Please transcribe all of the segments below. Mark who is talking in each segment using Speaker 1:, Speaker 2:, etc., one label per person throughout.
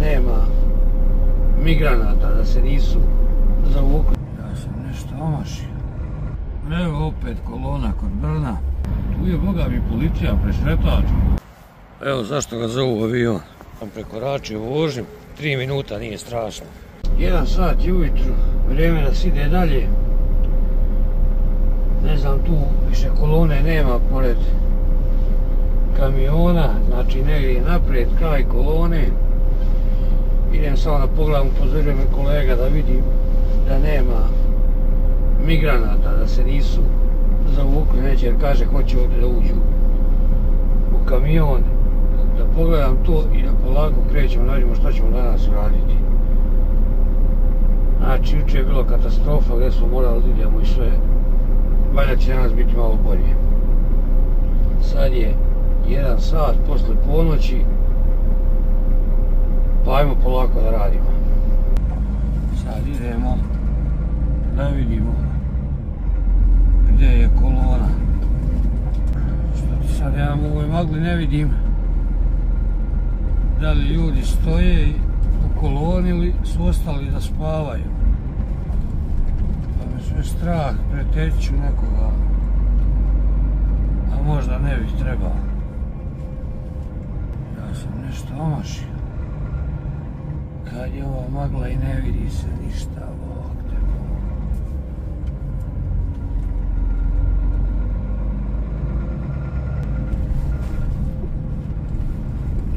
Speaker 1: nema migranata, da se nisu zavukli. Ja sam nešto omašio. Evo opet kolona kod Brna. Tu je, boga mi, policija presretač. Evo zašto ga zovu avion. Sam prekoračio vožnju, 3 minuta, nije strašno. 1 sat je ujutru, vrijeme da se ide dalje. Ne znam, tu više kolone nema pored kamiona, znači negdje naprijed, kraj kolone. Idem samo da pogledam, upozorio me kolega da vidim da nema migranata, da se nisu zavukli neće, jer kaže hoće ovdje da uđu u kamion. Da pogledam to i da polako krećemo, nađemo što ćemo danas raditi. Znači, jučer je bilo katastrofa gdje smo morali da idemo i sve. Valjda će danas biti malo bolje. Sad je 1 sat posle ponoći, pa ajmo polako da radimo. Sad idemo da vidimo gdje je kolona. Što ti sad ja u ovoj magli ne vidim da li ljudi stoje u koloni ili su ostali da spavaju. Pa me sve strah, preteću nekoga, a možda ne bih trebao. Ja sam nešto omašio. Kad je ova magla i ne vidi se ništa, Bog te Bog.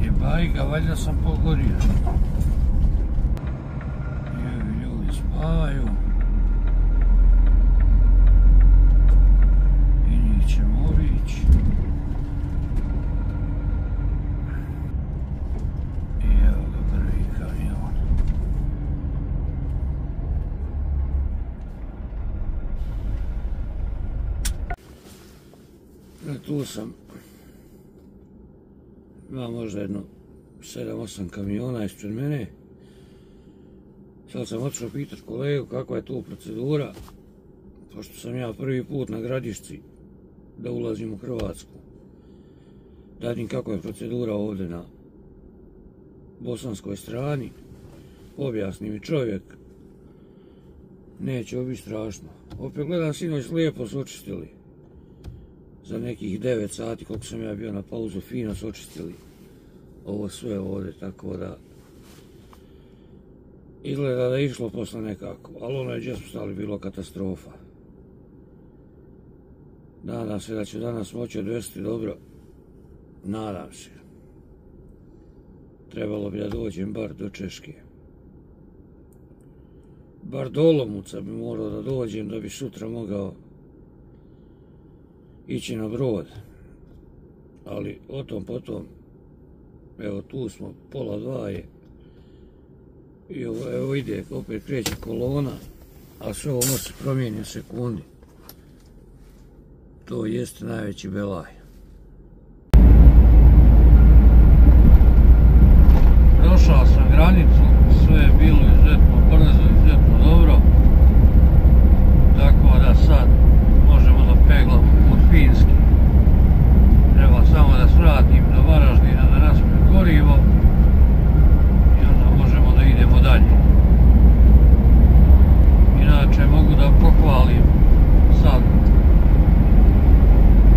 Speaker 1: I bajga, valjda sam pogodio. Ljudi spavaju. I njih ćemo obići. I evo ga prvi kamion. Tu sam. Ima možda jedno 7-8 kamiona ispred mene. Sad sam otišao pitat kolegu kakva je tu procedura, pošto sam ja prvi put na Gradišci da ulazim u Hrvatsku. Da vidim kakva je procedura ovdje na bosanskoj strani. Objasni mi čovjek. Neće ovo biti strašno. Opet gledam, sinoć lijepo su očistili. Za nekih 9 sati koliko sam ja bio na pauzu, fino su očistili ovo sve ovdje, tako da izgleda da je išlo posle nekako, ali ono je gdje smo stali bilo katastrofa. Nadam se da ću danas moći odvesti dobro, nadam se. Trebalo bi da dođem bar do Češke. Bar do Olomouca bi morao da dođem da bi sutra mogao ići na brod, ali o tom potom, evo tu smo, 1:30 je, i evo ide, opet kreće kolona, a sve ovo se promijeni u sekundi. To jeste najveći belaj. Došao sam granicu, sve je bilo izuzetno brzo, izuzetno dobro, tako da sad možemo da peglamo put Finski. Treba samo da svratim do Varaždina da naspijem gorivo i onda možemo da idemo dalje. Inače mogu da pohvalim sad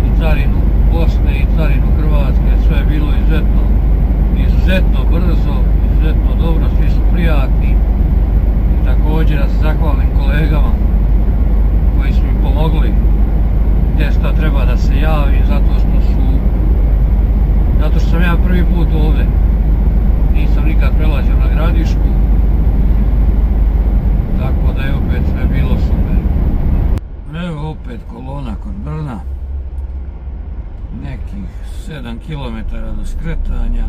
Speaker 1: i carinu Bosne i carinu Hrvatske, sve je bilo izuzetno brzo, izuzetno dobro, svi su prijatni. I također da se zahvalim kolegama koji su mi pomogli gdje šta treba da se javi, zato što sam ja prvi put ovdje. Nisam nikad prelazio na Gradišku, tako da je opet sve bilo super. Evo opet kolona kod Brna, nekih 7 km do skretanja.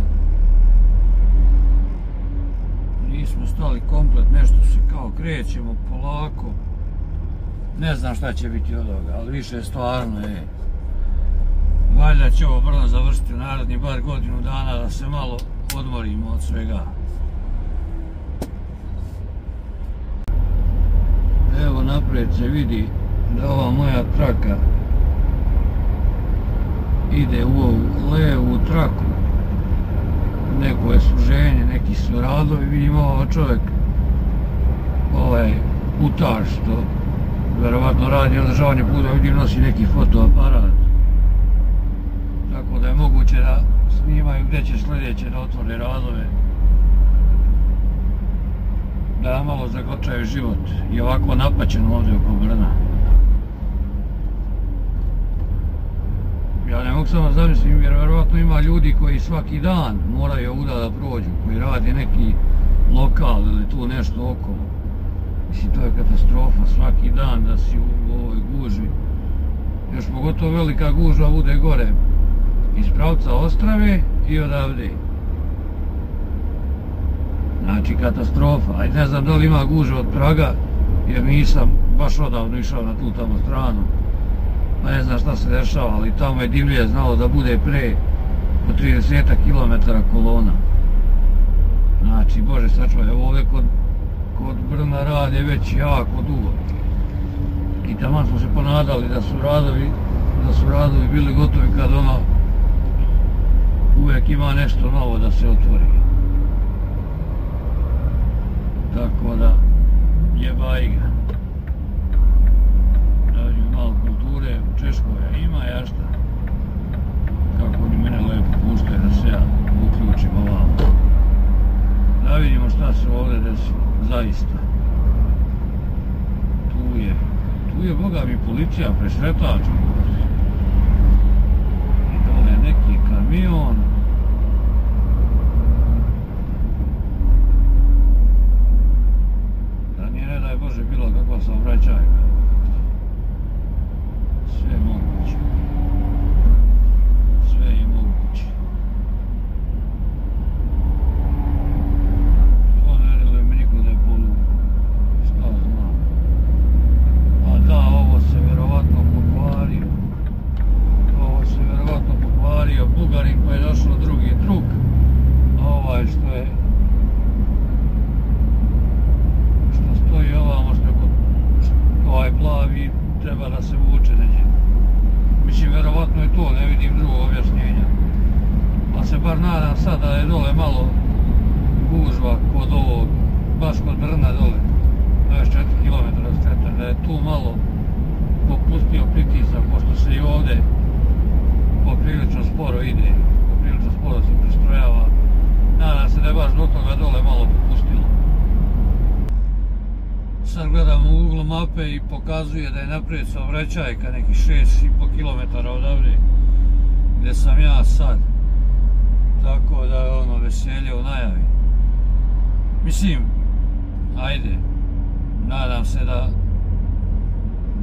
Speaker 1: Nismo stali komplet, nešto se kao krećemo polako. Ne znam šta će biti od ovoga, ali više stvarno je. Valjda će ovo Brno završiti u naredni bar godinu dana da se malo odmorimo od svega. Evo naprijed se vidi da ova moja traka ide u ovu levu traku. Neko je suženje, neki su radovi. radovi, vidim ovo čovjek, ovaj putaš što verovatno radi održavanje puta, vidim nosi neki fotoaparat. Tako da je moguće da snimaju gdje će sljedeće da otvore radove. Da malo zagočaju život i ovako napaćeno ovdje oko Brna. Ja ne mogu samo zamislim jer verovatno ima ljudi koji svaki dan moraju ovuda da prođu, koji radi neki lokal ili tu nešto okolo. Mislim, to je katastrofa, svaki dan da si u ovoj gužvi. Još pogotovo velika gužva bude gore iz pravca Ostrave i odavde. Znači katastrofa, aj ne znam da li ima gužva od Praga jer nisam baš odavno išao na tu tamo stranu. Pa ne znam šta se dešava, ali tamo je divlje znalo da bude pre po 30 km kolona. Znači, Bože sačuvaj, ovdje kod Brna rade već jako dugo. I tamo smo se ponadali da su radovi bili gotovi kad ono uvijek ima nešto novo da se otvori. Tako da jebaj ga. Da vidim malo kulture u Češkoj ima, ja šta. Kako oni mene lepo puštaju da se ja uključim ovamo. Da vidimo šta se ovdje desilo, zaista. Tu je boga mi policija presretač. I dole neki kamion. Da nije ne daj Bože bilo kakva saobraćajka. Sve je moguće. Sve je moguće. Bugarin koji je došao drugi drug, ovaj što stoji ovamo, ovaj plavi treba da se vuče na njemu. Mislim, verovatno je to, ne vidim drugo objašnjenja. Pa se bar nadam sad da je dole malo gužva kod ovog, baš kod Brna dole, 24 km od Streta, da je tu malo popustio pritisak, pošto se i ovdje poprilično sporo ide, poprilično sporo se prestrojava. Nadam se da je baš do toga dole malo popustilo. Sad gledam u Google mape i pokazuje da je naprijed saobraćajka nekih 6,5 km odavde gdje sam ja sad. Tako da je ono veselje u najavi. Mislim, ajde, nadam se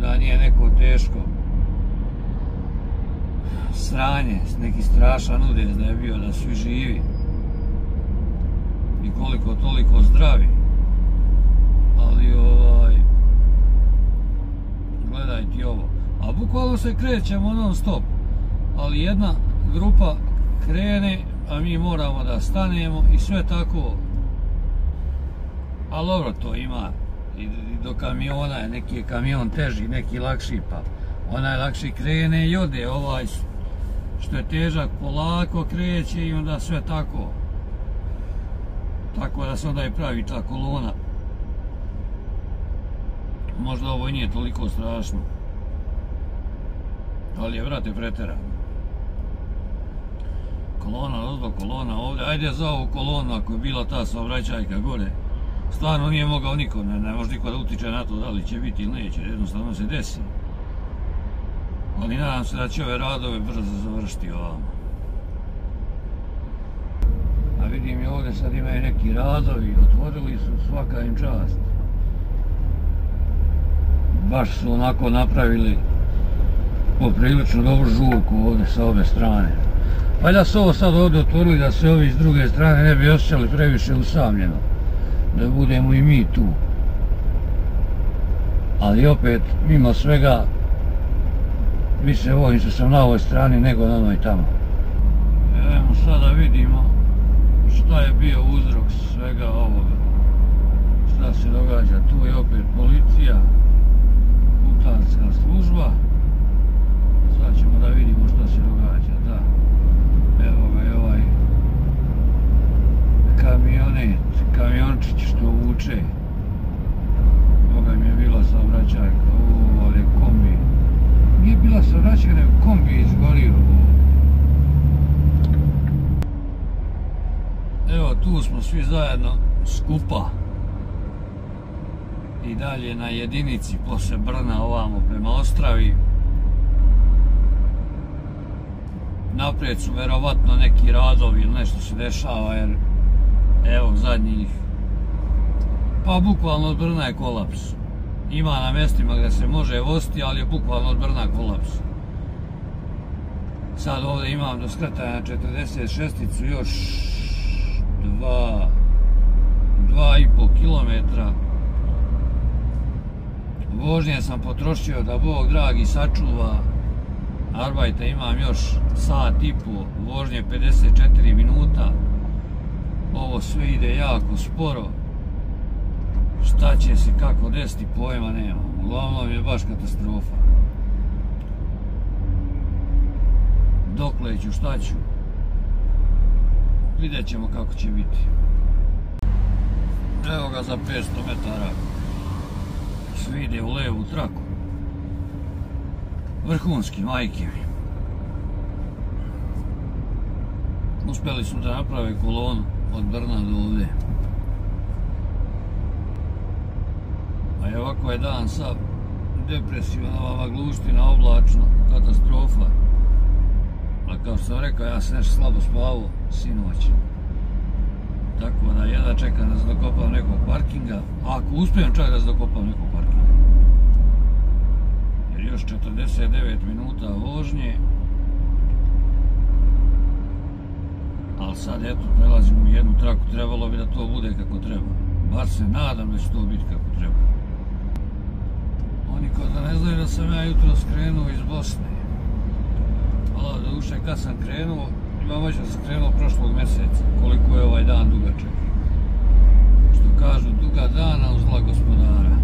Speaker 1: da nije neko teško sranje, neki strašan udes da je bio, da svi živi i koliko toliko zdravi, ali gledaj ti ovo, a bukvalno se krećemo non stop, ali jedna grupa krene, a mi moramo da stanemo i sve tako, ali dobro to ima i do kamiona je, neki je kamion teži, neki lakši, pa onaj lakši krene i ode, ovaj što je težak polako kreće i onda sve tako. Tako da se onda i pravi ta kolona. Možda ovo i nije toliko strašno. Ali je, vrate, preterano. Kolona ozdo, kolona ovdje. Ajde za ovu kolonu ako je bila ta saobraćajka gore. Stvarno nije mogao niko, ne može niko da utiče na to da li će biti ili neće. Jednostavno se desi. Ali nadam se da će ove radove brzo završiti ovamo. A vidim i ovdje sad imaju neki radovi, otvorili su, svaka im čast. Baš su onako napravili poprilično dobru žurku ovdje sa ove strane. Pa da su ovo sad ovdje otvorili da se ovi s druge strane ne bi osjećali previše usamljeno. Da budemo i mi tu. Ali opet, mimo svega, više volim što sam na ovoj strani nego na onoj tamo. Evo sada vidimo šta je bio uzrok svega ovoga. Šta se događa, tu je opet policija, putanska služba. Sad ćemo da vidimo šta se događa, da. Evo ga je ovaj kamionet kamiončić što vuče. Boga mi je bila saobraćajka, ali je kombi. Nije bila saobraćajka, nego kombi izgorio. Evo, tu smo svi zajedno skupa. I dalje na jedinici posle Brna ovamo prema Ostravi. Naprijed su verovatno neki radovi ili nešto se dešava, jer evo zadnjih, pa bukvalno od Brna je kolaps. Ima na mjestima gdje se može voziti, ali je bukvalno od Brna kolaps. Sad ovdje imam do skretanja na 46-icu još 2,5 kilometra. Vožnje sam potrošio da Bog dragi sačuva. Arbajta imam još sat i po, vožnje 54 minuta. Ovo sve ide jako sporo. Šta će se kako desiti, pojma nemam. Uglavnom je baš katastrofa. Dokle ću, šta ću? Vidjet ćemo kako će biti. Evo ga za 500 metara. Svi ide u levu traku. Vrhunski, majke mi. Uspjeli su da naprave kolonu od Brna do ovdje. A i ovako je dan sad depresivan, ova gluština, oblačno, katastrofa. Ali kao što sam rekao, ja sam nešto slabo spavao sinoć. Tako da jedva čekam da se dokopam nekog parkinga. A ako uspijem čak da se dokopam nekog parkinga. Jer još 49 minuta vožnje. Ali sad eto, prelazimo u jednu traku, trebalo bi da to bude kako treba. Bar se nadam da će to biti kako treba. Oni kao da ne znaju da sam ja jutro skrenuo iz Bosne. Hvala, da duše kad sam krenuo, imam već da sam krenuo prošlog mjeseca, koliko je ovaj dan dugačak. Što kažu, duga dana uz zla gospodara.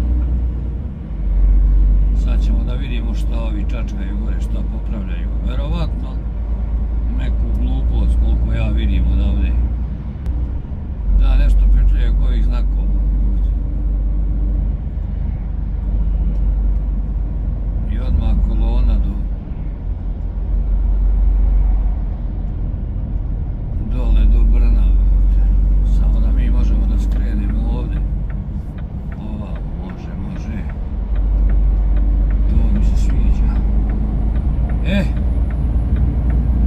Speaker 1: Sad ćemo da vidimo šta ovi čačkaju gore, šta popravljaju. Verovatno neku glupost, koliko ja vidim odavde. Da, nešto petljaju kojih znakova. I odmah kolona dole do Brna. Samo da mi možemo da skrenemo ovdje. Ovako, može. To mi se sviđa.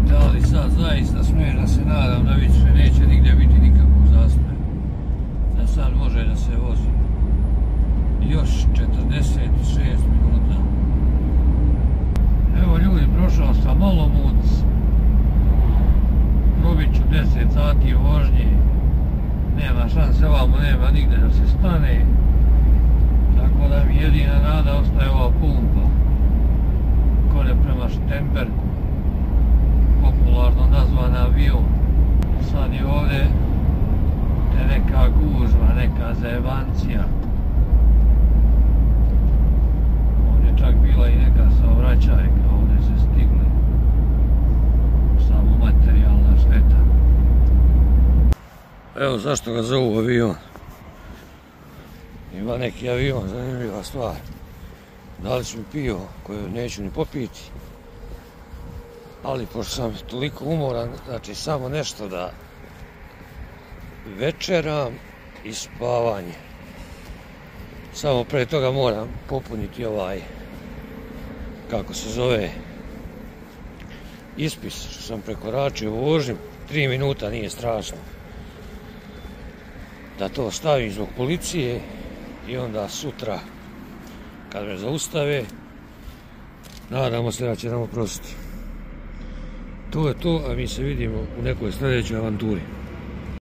Speaker 1: Da li sad zaista smiješ da se nadam da više neće nigdje biti nikakvog zastoja. Da sad može da se vozi. Još 46 minuta. Evo ljudi, prošao sam Olomouc. Probit ću 10 sati vožnje. Nema šanse, ovamo nema nigde da se stane. Tako da mi jedina nada ostaje ova pumpa. Kode prema Štemberku. Popularno nazvan avion. Sad je ovdje neka gužva, neka zajebancija. Ovdje čak bila i neka saobraćajka, ovdje se stigli. Samo materijalna šteta. Evo zašto ga zovu avion. Ima neki avion, zanimljiva stvar. Dali su mi pivo koje neću ni popiti. Ali pošto sam toliko umoran, znači samo nešto da večeram i spavanje. Samo pre toga moram popuniti ovaj, kako se zove, ispis što sam prekoračio u vožnji. 3 minuta nije strašno. Da to stavim zbog policije i onda sutra kad me zaustave, nadamo se da će nam oprostiti. To je to, a mi se vidimo u nekoj sljedećoj avanturi.